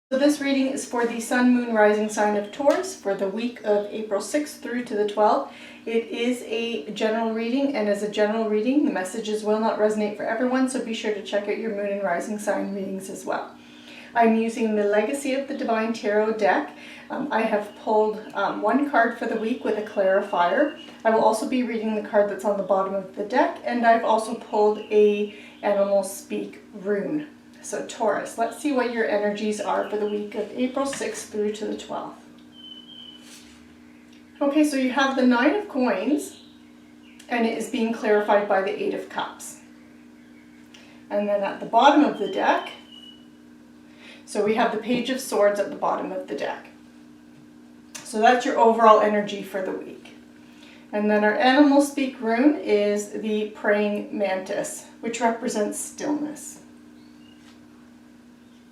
So this reading is for the Sun, Moon, Rising sign of Taurus for the week of April 6th through to the 12th. It is a general reading, and as a general reading, the messages will not resonate for everyone, so be sure to check out your Moon and Rising sign readings as well. I'm using the Legacy of the Divine Tarot deck. I have pulled one card for the week with a clarifier. I will also be reading the card that's on the bottom of the deck, and I've also pulled a Animal Speak rune. So Taurus, let's see what your energies are for the week of April 6th through to the 12th. Okay, so you have the Nine of Coins, and it is being clarified by the Eight of Cups. And then at the bottom of the deck, so we have the Page of Swords at the bottom of the deck. So that's your overall energy for the week. And then our Animal Speak rune is the Praying Mantis, which represents stillness.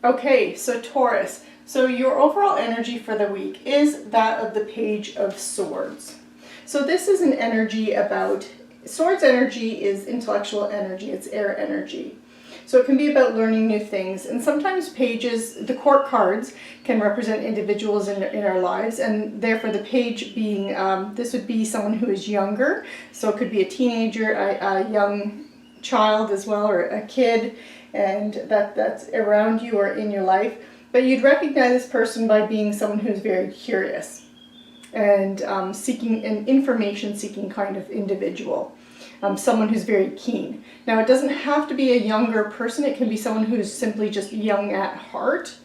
Okay, so Taurus, so your overall energy for the week is that of the Page of Swords. So this is an energy about, Swords energy is intellectual energy, it's air energy. So it can be about learning new things, and sometimes pages, the court cards, can represent individuals in our lives, and therefore the page being, this would be someone who is younger, so it could be a teenager, a young child as well, or a kid, and that's around you or in your life. But you'd recognize this person by being someone who's very curious and seeking an information-seeking kind of individual. Someone who's very keen. Now, it doesn't have to be a younger person. It can be someone who's simply just young at heart.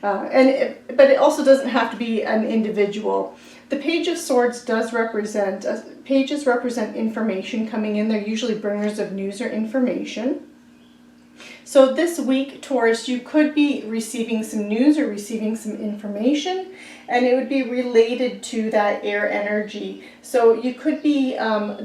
But it also doesn't have to be an individual. The Page of Swords does represent, pages represent information coming in. They're usually bringers of news or information. So this week, Taurus, you could be receiving some news or receiving some information, and it would be related to that air energy. So you could be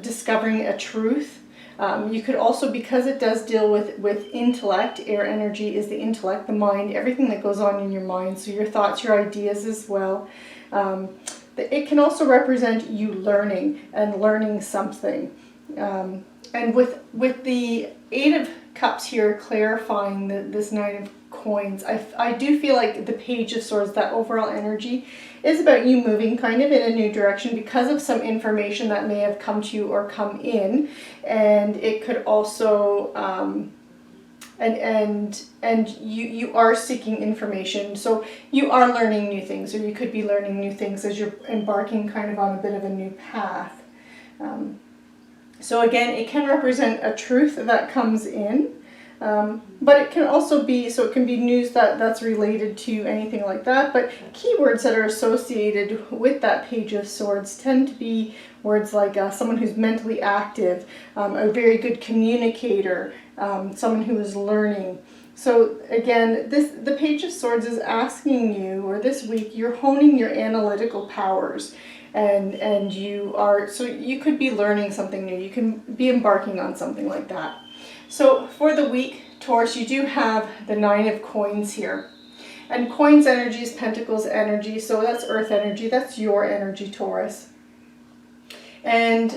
discovering a truth. You could also, because it does deal with intellect, air energy is the intellect, the mind, everything that goes on in your mind, so your thoughts, your ideas as well. It can also represent you learning and learning something. And with the Eight of Cups here clarifying this Nine of Coins, I do feel like the Page of Swords, that overall energy, is about you moving kind of in a new direction because of some information that may have come to you or come in, and it could also and you are seeking information, so you are learning new things, or you could be learning new things as you're embarking kind of on a bit of a new path. So again, it can represent a truth that comes in, but it can also be, so it can be news that's related to anything like that, but keywords that are associated with that Page of Swords tend to be words like someone who's mentally active, a very good communicator, someone who is learning. So again, the Page of Swords is asking you, or this week, you're honing your analytical powers. And you are, so you could be learning something new. You can be embarking on something like that. So for the week, Taurus, you do have the Nine of Coins here. And coins energy is Pentacles energy, so that's earth energy. That's your energy, Taurus. And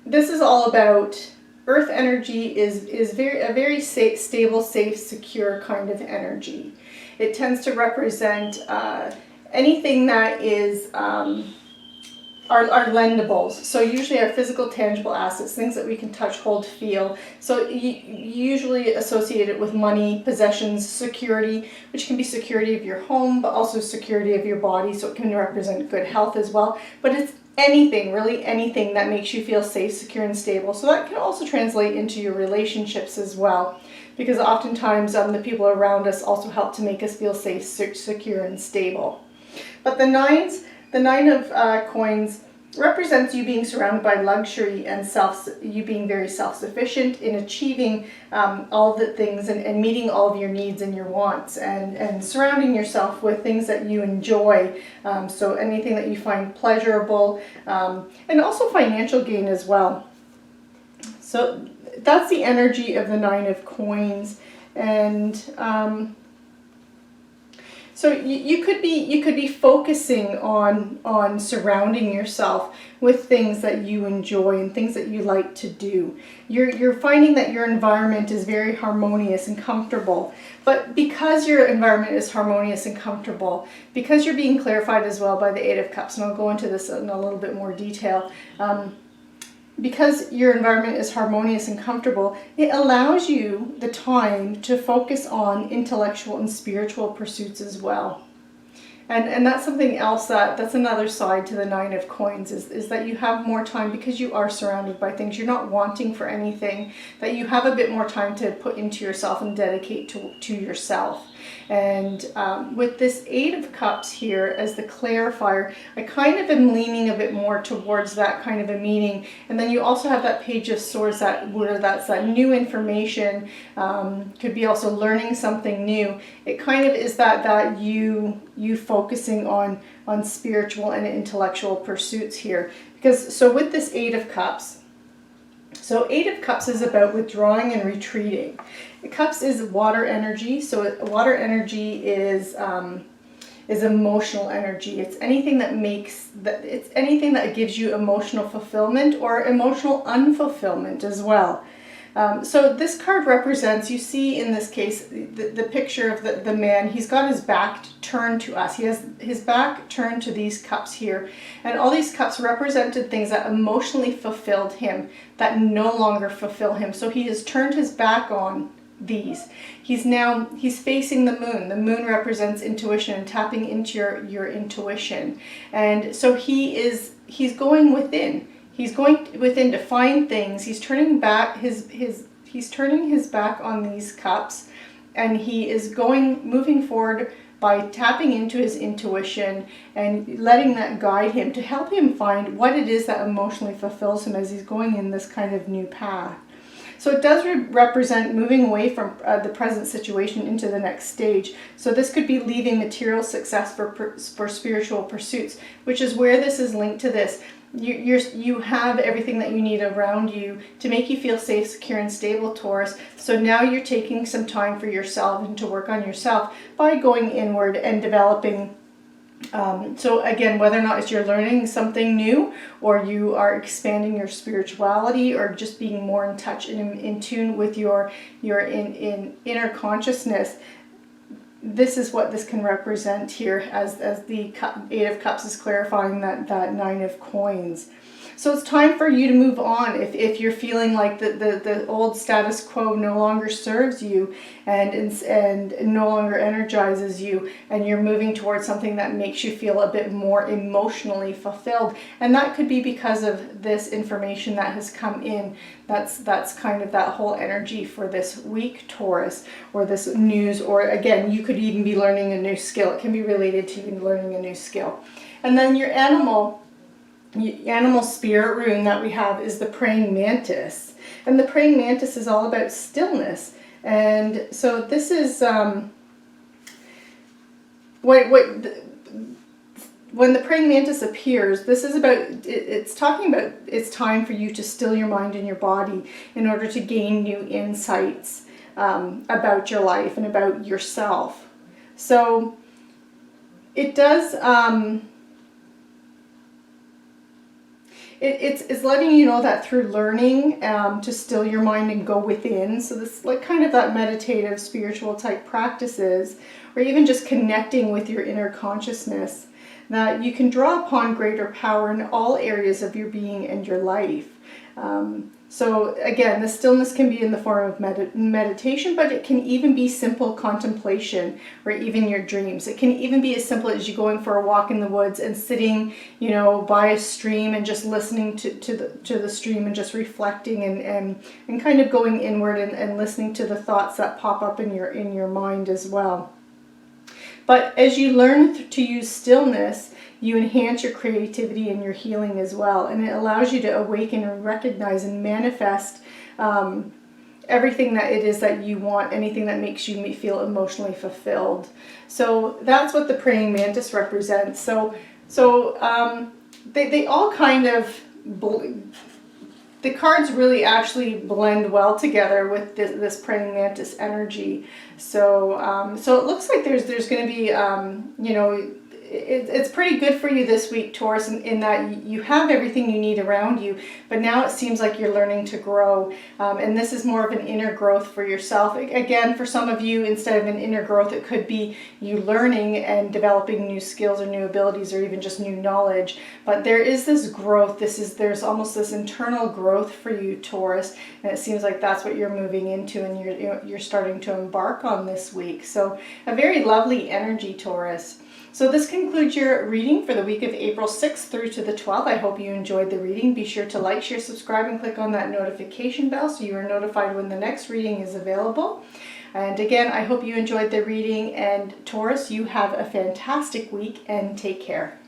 this is all about earth energy is a very safe, stable, safe, secure kind of energy. It tends to represent anything that is our lendables, so usually our physical tangible assets, things that we can touch, hold, feel. So you usually associate it with money, possessions, security, which can be security of your home, but also security of your body, so it can represent good health as well. But it's anything, really anything that makes you feel safe, secure, and stable. So that can also translate into your relationships as well, because oftentimes the people around us also help to make us feel safe, secure, and stable. But the Nine of Coins represents you being surrounded by luxury and you being very self-sufficient in achieving all the things and meeting all of your needs and your wants, and surrounding yourself with things that you enjoy. So anything that you find pleasurable, and also financial gain as well. So that's the energy of the Nine of Coins. And So you could be focusing on surrounding yourself with things that you enjoy and things that you like to do. You're finding that your environment is very harmonious and comfortable. But because your environment is harmonious and comfortable, because you're being clarified as well by the Eight of Cups, and I'll go into this in a little bit more detail, because your environment is harmonious and comfortable, it allows you the time to focus on intellectual and spiritual pursuits as well. And that's something else that's another side to the Nine of Coins, is that you have more time because you are surrounded by things. You're not wanting for anything, that you have a bit more time to put into yourself and dedicate to yourself. And with this Eight of Cups here as the clarifier, I kind of am leaning a bit more towards that kind of a meaning. And then you also have that Page of Swords, where that's that new information, could be also learning something new. It kind of is that you focusing on spiritual and intellectual pursuits here. Because so with this Eight of Cups, so Eight of Cups is about withdrawing and retreating. Cups is water energy. So water energy is emotional energy. It's anything it's anything that gives you emotional fulfillment or emotional unfulfillment as well. So this card represents, you see in this case, the picture of the man. He's got his back turned to us. He has his back turned to these cups here. And all these cups represented things that emotionally fulfilled him, that no longer fulfill him. So he has turned his back on these. He's facing the moon. The moon represents intuition and tapping into your intuition. And so he's going within. He's going within to find things. He's turning back he's turning his back on these cups, and he is moving forward by tapping into his intuition and letting that guide him to help him find what it is that emotionally fulfills him as he's going in this kind of new path. So it does represent moving away from the present situation into the next stage. So this could be leaving material success for spiritual pursuits, which is where this is linked to this. You have everything that you need around you to make you feel safe, secure, and stable, Taurus. So now you're taking some time for yourself and to work on yourself by going inward and developing. So again, whether or not it's you're learning something new, or you are expanding your spirituality, or just being more in touch and in tune with your inner consciousness, this is what this can represent here as the Eight of Cups is clarifying that Nine of Coins. So it's time for you to move on if you're feeling like the old status quo no longer serves you and no longer energizes you, and you're moving towards something that makes you feel a bit more emotionally fulfilled. And that could be because of this information that has come in. That's kind of that whole energy for this week, Taurus, or this news, or again, you could even be learning a new skill. It can be related to you learning a new skill. And then your animal spirit rune that we have is the praying mantis, and the praying mantis is all about stillness. And so this is when the praying mantis appears, this is about, it's talking about it's time for you to still your mind and your body in order to gain new insights about your life and about yourself. So it does It's letting you know that through learning to still your mind and go within. So this like kind of that meditative, spiritual type practices, or even just connecting with your inner consciousness, that you can draw upon greater power in all areas of your being and your life. So again, the stillness can be in the form of meditation, but it can even be simple contemplation, or even your dreams. It can even be as simple as you going for a walk in the woods and sitting, by a stream and just listening to the stream and just reflecting and kind of going inward and listening to the thoughts that pop up in your mind as well. But as you learn to use stillness, you enhance your creativity and your healing as well. And it allows you to awaken and recognize and manifest everything that it is that you want, anything that makes you feel emotionally fulfilled. So that's what the praying mantis represents. So they all kind of the cards really actually blend well together with this praying mantis energy. So so it looks like there's going to be you know, it's pretty good for you this week, Taurus, in that you have everything you need around you, but now it seems like you're learning to grow, and this is more of an inner growth for yourself. Again, for some of you, instead of an inner growth, it could be you learning and developing new skills or new abilities or even just new knowledge. But there is this growth. There's almost this internal growth for you, Taurus, and it seems like that's what you're moving into and you're starting to embark on this week. So a very lovely energy, Taurus. So this concludes your reading for the week of April 6th through to the 12th. I hope you enjoyed the reading. Be sure to like, share, subscribe, and click on that notification bell so you are notified when the next reading is available. And again, I hope you enjoyed the reading. And Taurus, you have a fantastic week and take care.